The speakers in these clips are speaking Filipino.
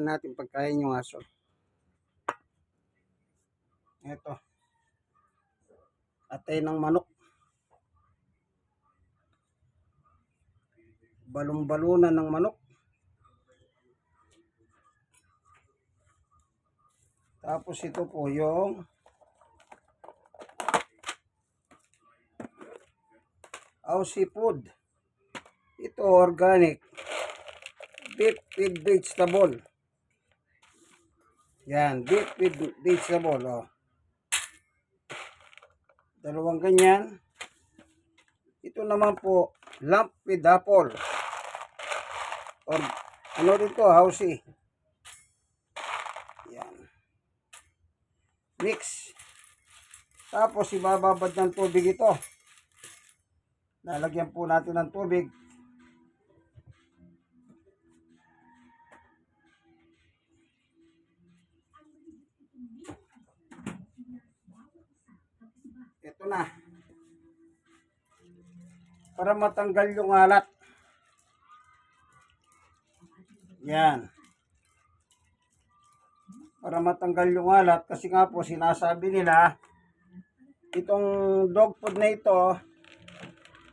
natin pagkain yung aso. Ito. Atay ng manok. Balong-balunan ng manok. Tapos ito po yung Aussie food. Ito organic. Beef with vegetable. Yan, beef with vegetable. Oh. Dalawang ganyan. Ito naman po, lamb with apple. Or ano dito, Aussie. Yan. Mix. Tapos ibababad ng tubig ito. Lalagyan po natin ng tubig. Ito na. Para matanggal yung alat. Yan. Para matanggal yung alat. Kasi nga po sinasabi nila, itong dog food na ito,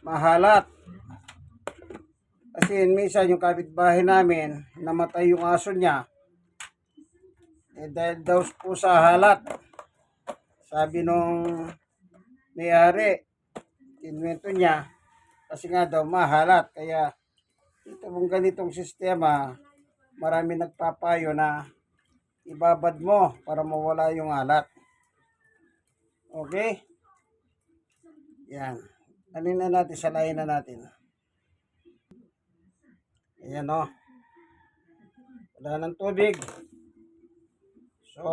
mahalat. Kasi minsan yung kapitbahay namin, namatay yung aso niya. Dahil daw po sa halat. Sabi nung may-ari, kinwento niya, kasi nga daw mahalat. Kaya ito mong ganitong sistema, marami nagpapayo na ibabad mo para mawala yung alat. Okay? Yan. Alin na natin, salayin na natin. Ayan o. Wala ng tubig. So,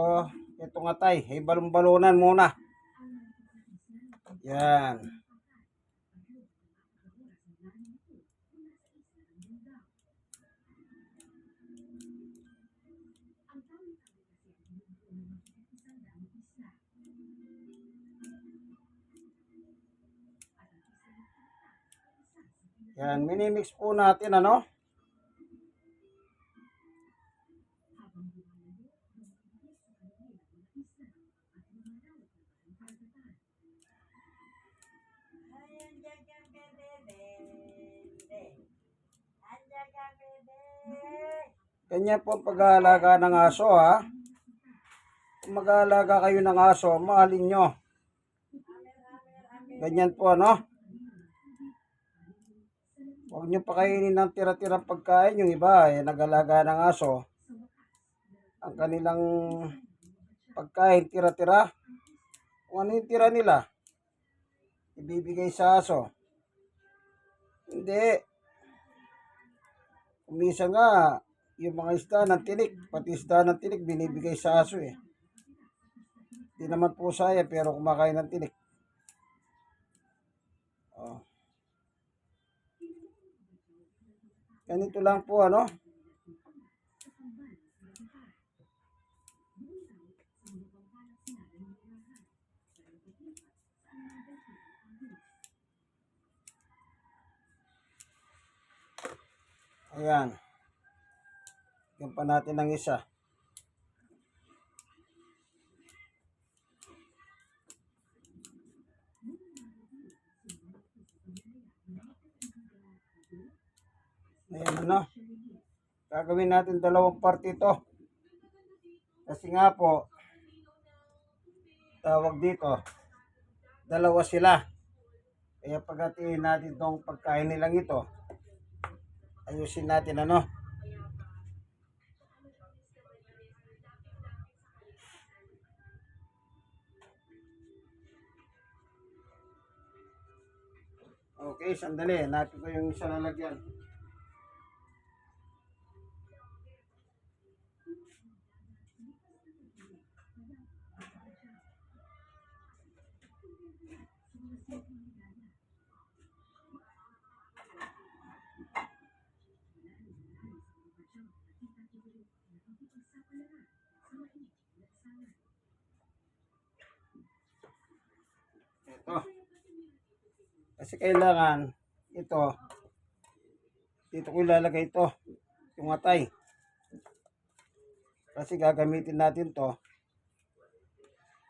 itong atay, ay balon-balunan muna. Yan. Yan, minimix po natin ano. Ganyan po ang pag-aalaga ng aso ha. Kung mag-aalaga kayo ng aso, mahalin nyo. Ganyan po ano. Huwag nyo pakainin ng tira-tirang pagkain. Yung iba ay nag-alaga ng aso. Ang kanilang pagkain tira-tira. Kung ano yung tira nila, ibibigay sa aso. Hindi. Kumisa nga, yung mga isda ng tinik, pati isda ng tinik, binibigay sa aso eh. Hindi naman po saya, pero kumakain ng tinik. Oh. Ganito lang po ano. Ayan. Yan pa natin ng isa. Ayan ano. Gagawin natin dalawang parte ito. Kasi nga po, tawag dito, dalawa sila. Kaya paghatiin natin itong pagkain nilang ito, ayusin natin ano. Okay, sandali. Hanapin ko yung isa lalagyan. Ito. Kasi kailangan ito, dito ko ilalagay ito, yung atay. Kasi gagamitin natin to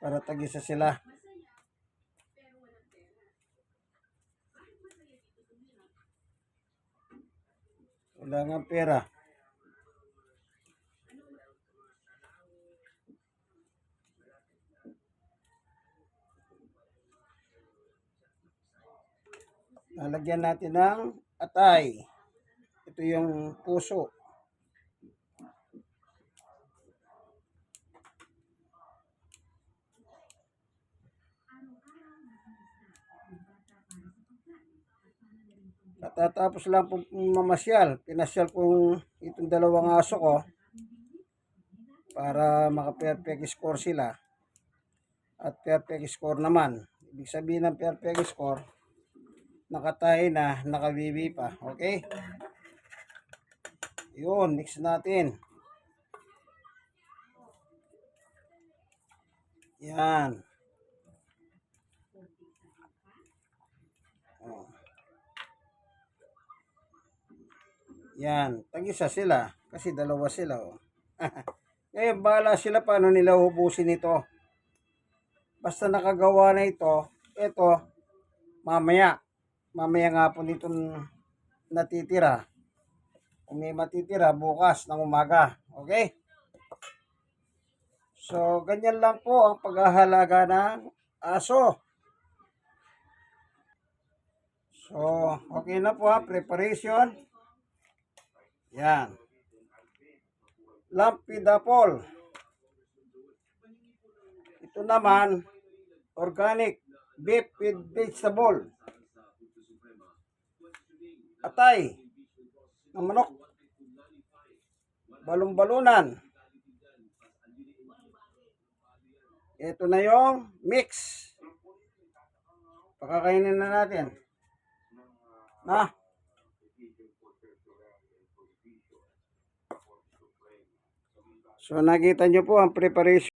para tagisa sila. Wala nga pera. Lalagyan natin ng atay. Ito yung puso. Katatapos lang po mamasyal. Pinasyal kong itong dalawang aso ko para maka-perfect score sila. At perfect score naman. Ibig sabihin ng perfect score, nakatayo na, nakabibi pa. Okay? Yun, mix natin. Yan. Oh. Yan, tag-isa sila kasi dalawa sila. Oh. Ngayon, bahala sila paano nila ubusin ito. Basta nakagawa na ito, mamaya nga po nitong natitira. Kung may matitira, bukas ng umaga. Okay? So, ganyan lang po ang paghahalaga ng aso. So, okay na po ha, preparation. Yan. Lampidapol. Ito naman, organic beef with vegetable. Atay ng manok. Balon-balunan. Ito na yung mix. Pakakainin na natin. Na. So nakita nyo po ang preparation.